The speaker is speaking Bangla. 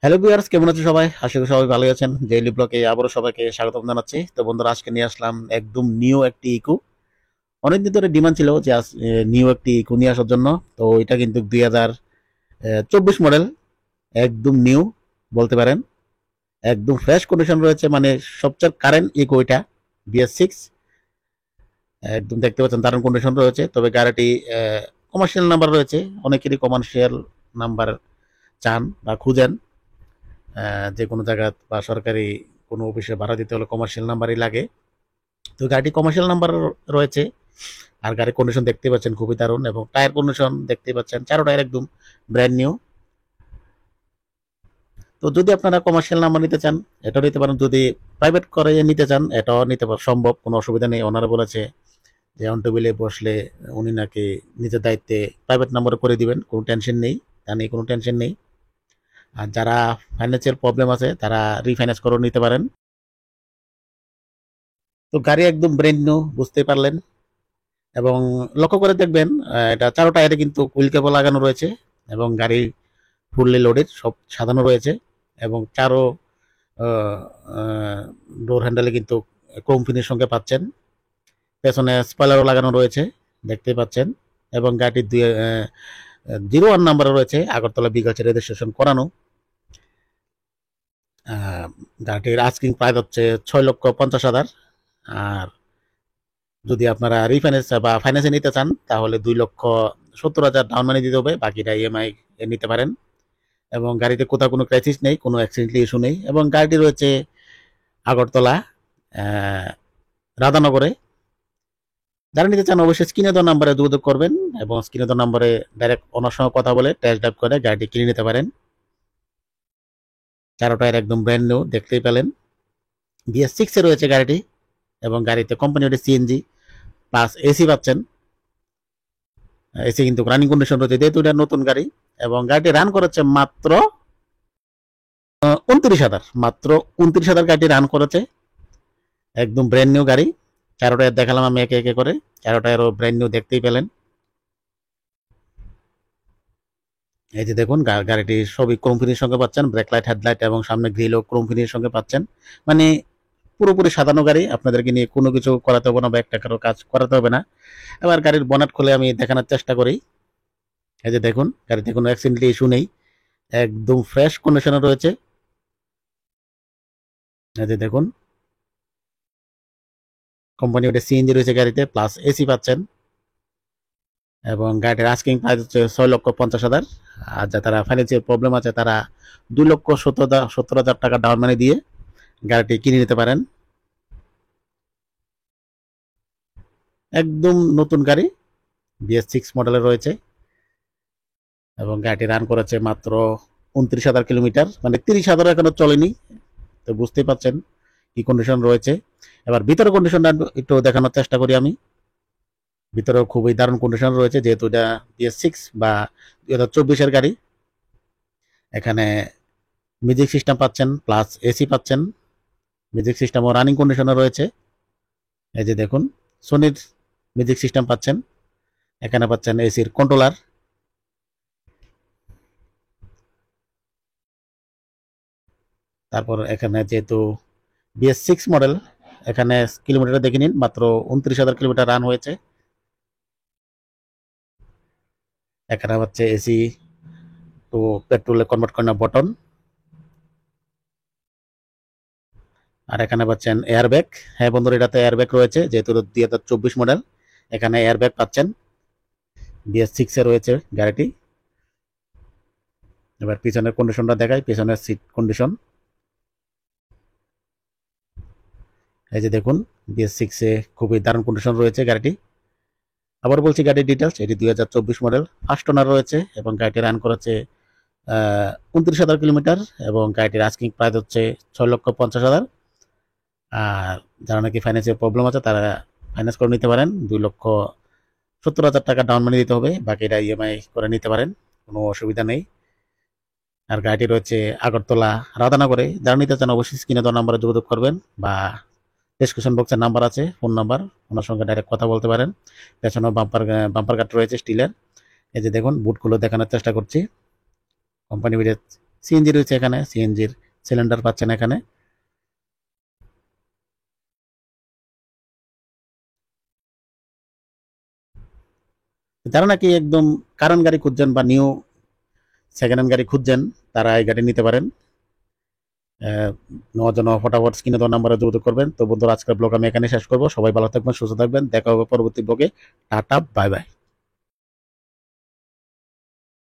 হ্যালো ভিউয়ার্স, কেমন আছো সবাই? আশা করি সবাই ভালো আছেন। ডেইলি ব্লগে আবারও সবাইকে স্বাগতম জানাচ্ছি। তো বন্ধুরা, আজকে নিয়ে আসলাম একদম নিউ একটি ইকো। অনেকদিন ধরে ডিমান্ড ছিল যে নিউ একটি ইকো নিয়ে আসার জন্য। তো এটা কিন্তু 2024 মডেল, একদম নিউ বলতে পারেন। একদম ফ্রেশ কন্ডিশন রয়েছে, মানে সবচেয়ে কারেন্ট ইকো এটা। BS6 একদম দেখতে পাচ্ছেন, দারুণ কন্ডিশন রয়েছে। তবে গাড়িটি কমার্শিয়াল নাম্বার রয়েছে। অনেকেরই কমার্শিয়াল নাম্বার চান বা খুঁজেন। যে কোনো জায়গা বা সরকারি কোনো অফিসে ভাড়া দিতে হলে কমার্শিয়াল নাম্বারই লাগে। তো গাড়িটি কমার্শিয়াল নাম্বার রয়েছে। আর গাড়ির কন্ডিশন দেখতে পাচ্ছেন খুবই দারুণ, এবং টায়ার কন্ডিশন দেখতে পাচ্ছেন, চারো টায়ার একদম ব্র্যান্ড নিউ। তো যদি আপনারা কমার্শিয়াল নাম্বার নিতে চান, এটাও নিতে পারেন। যদি প্রাইভেট করে নিতে চান, এটাও নিতে সম্ভব, কোনো অসুবিধা নেই। ওনারা বলেছে যে অন টেবিলে বসলে উনি নাকি নিজের দায়িত্বে প্রাইভেট নাম্বারে করে দিবেন, কোনো টেনশন নেই। তা নিয়ে কোনো টেনশন নেই। আর যারা ফাইন্যান্সিয়াল প্রবলেম আছে তারা রিফাইন্যান্স করে নিতে পারেন। তো গাড়ি একদম ব্র্যান্ড নিউ, বুঝতেই পারলেন। এবং লক্ষ্য করে দেখবেন, এটা চারো টায়ারে কিন্তু হুইল কেবল লাগানো রয়েছে, এবং গাড়ি ফুললি লোডেড, সব সাজানো রয়েছে। এবং চারো ডোর হ্যান্ডেলে কিন্তু ক্রোম ফিনিশ সঙ্গে পাচ্ছেন। পেছনে স্পয়লারও লাগানো রয়েছে, দেখতে পাচ্ছেন। এবং গাড়িটির 01 নাম্বারে রয়েছে, আগরতলা বিগাছে রেজিস্ট্রেশন করানো। আহ, গাড়িটির আস্কিং প্রাইস হচ্ছে 6,50,000। আর যদি আপনারা রিফাইন্যান্স বা ফাইন্যান্সে নিতে চান, তাহলে 2,70,000 ডাউন মানি দিতে হবে, বাকিটা ইএমআই এ নিতে পারেন। এবং গাড়িতে কোথাও কোনো ক্রাইসিস নেই, কোনো অ্যাক্সিডেন্টলি ইস্যু নেই। এবং গাড়িটি রয়েছে আগরতলা, আহ, রাধানগরে। যারা নিতে চান অবশ্যই স্ক্রিনে দেওয়া নাম্বারে যোগাযোগ করবেন, এবং স্ক্রিনে দেওয়া নাম্বারে ডাইরেক্ট ওনার সঙ্গে কথা বলে টেস্ট ড্রাইভ করে গাড়িটি কিনে নিতে পারেন। চারো টায়ার একদম ব্র্যান্ড নিউ, দেখতেই পেলেন। BS6 এ রয়েছে গাড়িটি। এবং গাড়িতে কোম্পানি CNG প্লাস এসি পাচ্ছেন। এসি কিন্তু রানিং কন্ডিশন রয়েছে, যেহেতু এটা নতুন গাড়ি। এবং গাড়িটি রান করেছে মাত্র 29,000, মাত্র 29,000 গাড়িটি রান করেছে। একদম ব্র্যান্ড নিউ গাড়ি। চারো টায়ার দেখালাম আমি একে একে করে। চারো টায়ারও ব্র্যান্ড নিউ, দেখতেই পেলেন। এই যে দেখুন, গাড়িটি সবই ক্রোম ফিনিশের সঙ্গে পাচ্ছেন, ব্রেক লাইট, হেডলাইট এবং সামনে গ্রিলও ক্রোম ফিনিশের সঙ্গে পাচ্ছেন। মানে পুরোপুরি সাজানো গাড়ি, আপনাদেরকে নিয়ে কোনো কিছু করাতে হবে না বা এক টাকারও কাজ করাতে হবে না। এবার গাড়ির বনেট খুলে আমি দেখানোর চেষ্টা করি। এই যে দেখুন, গাড়িতে কোনো অ্যাক্সিডেন্ট ইস্যু নেই, একদম ফ্রেশ কন্ডিশনে রয়েছে। এই যে দেখুন, কোম্পানি ওটা CNG রয়েছে গাড়িতে, প্লাস এসি পাচ্ছেন। এবং গাড়িটির আস্কিং প্রাইস হচ্ছে 6,50,000। আর যারা ফাইন্যান্সিয়াল প্রবলেম আছে তারা 2,70,000 টাকা ডাউন মানি দিয়ে গাড়িটি কিনে নিতে পারেন। একদম নতুন গাড়ি, BS6 মডেলের রয়েছে। এবং গাড়িটি রান করেছে মাত্র 29,000 কিলোমিটার, মানে 30,000 এখনো চলেনি। তো বুঝতেই পারছেন কি কন্ডিশন রয়েছে। এবার ভিতরে কন্ডিশনটা একটু দেখানোর চেষ্টা করি আমি। ভিতরেও খুবই দারুণ কন্ডিশন রয়েছে, যেহেতু এটা BS6 বা 2024-এর গাড়ি। এখানে মিউজিক সিস্টেম পাচ্ছেন, প্লাস এসি পাচ্ছেন। মিউজিক সিস্টেমও রানিং কন্ডিশনে রয়েছে। এই যে দেখুন, সোনির মিউজিক সিস্টেম পাচ্ছেন। এখানে পাচ্ছেন এসির কন্ট্রোলার। তারপর এখানে যেহেতু BS6 মডেল, এখানে কিলোমিটার দেখে নিন, মাত্র 29,000 কিলোমিটার রান হয়েছে। এখানে হচ্ছে এসি টু পেট্রোলে কনভার্ট করার বটন। আর এখানে পাচ্ছেন এয়ারব্যাগ। হ্যাঁ বন্ধুরা, এটাতে এয়ারব্যাগ রয়েছে, যেহেতু 2024 মডেল। এখানে এয়ারব্যাগ পাচ্ছেন। BS6 এ রয়েছে গাড়িটি। এবার পিছনের কন্ডিশনটা দেখাই, পিছনের সিট কন্ডিশন। এই যে দেখুন, BS6 এ খুবই দারুণ কন্ডিশন রয়েছে গাড়িটি। আবার বলছি গাড়ির ডিটেলস, এটি 2024 মডেল, ফার্স্ট ওনার রয়েছে। এবং গাড়িটি রান করেছে 29,000 কিলোমিটার। এবং গাড়িটির আস্কিং প্রাইস হচ্ছে 6,50,000। আর যারা নাকি ফাইন্যান্সিয়াল প্রবলেম আছে তারা ফাইন্যান্স করে নিতে পারেন। 2,70,000 টাকা ডাউন মানি দিতে হবে, বাকিটা ইএমআই করে নিতে পারেন, কোনো অসুবিধা নেই। আর গাড়িটি রয়েছে আগরতলা, রাধানগরে। যারা নিতে চান অবশ্যই স্ক্রিনে দেওয়া নাম্বারে যোগাযোগ করবেন, বা ডেসক্রিপশন বক্সের নাম্বার আছে, ফোন নাম্বার, ওনার সঙ্গে ডাইরেক্ট কথা বলতে পারেন। পেছনেও বাম্পার বাম্পার কাট রয়েছে স্টিলের। এই যে দেখুন, বুটগুলো দেখানোর চেষ্টা করছি। কোম্পানি সিএনজি রয়েছে এখানে, সিএনজির সিলিন্ডার পাচ্ছেন এখানে। যারা নাকি একদম কারেন্ট গাড়ি খুঁজছেন বা নিউ সেকেন্ড হ্যান্ড গাড়ি খুঁজছেন, তারা এই গাড়ি নিতে পারেন। নেওয়ার জন্য ফটাফট স্ক্রিনে দেওয়া নাম্বারে যোগাযোগ করবেন। তো বন্ধুরা, আজকের ব্লগ আমি এখানে শেষ করবো। সবাই ভালো থাকবেন, সুস্থ থাকবেন, দেখা হবে পরবর্তী ব্লগে। Tata, bye bye.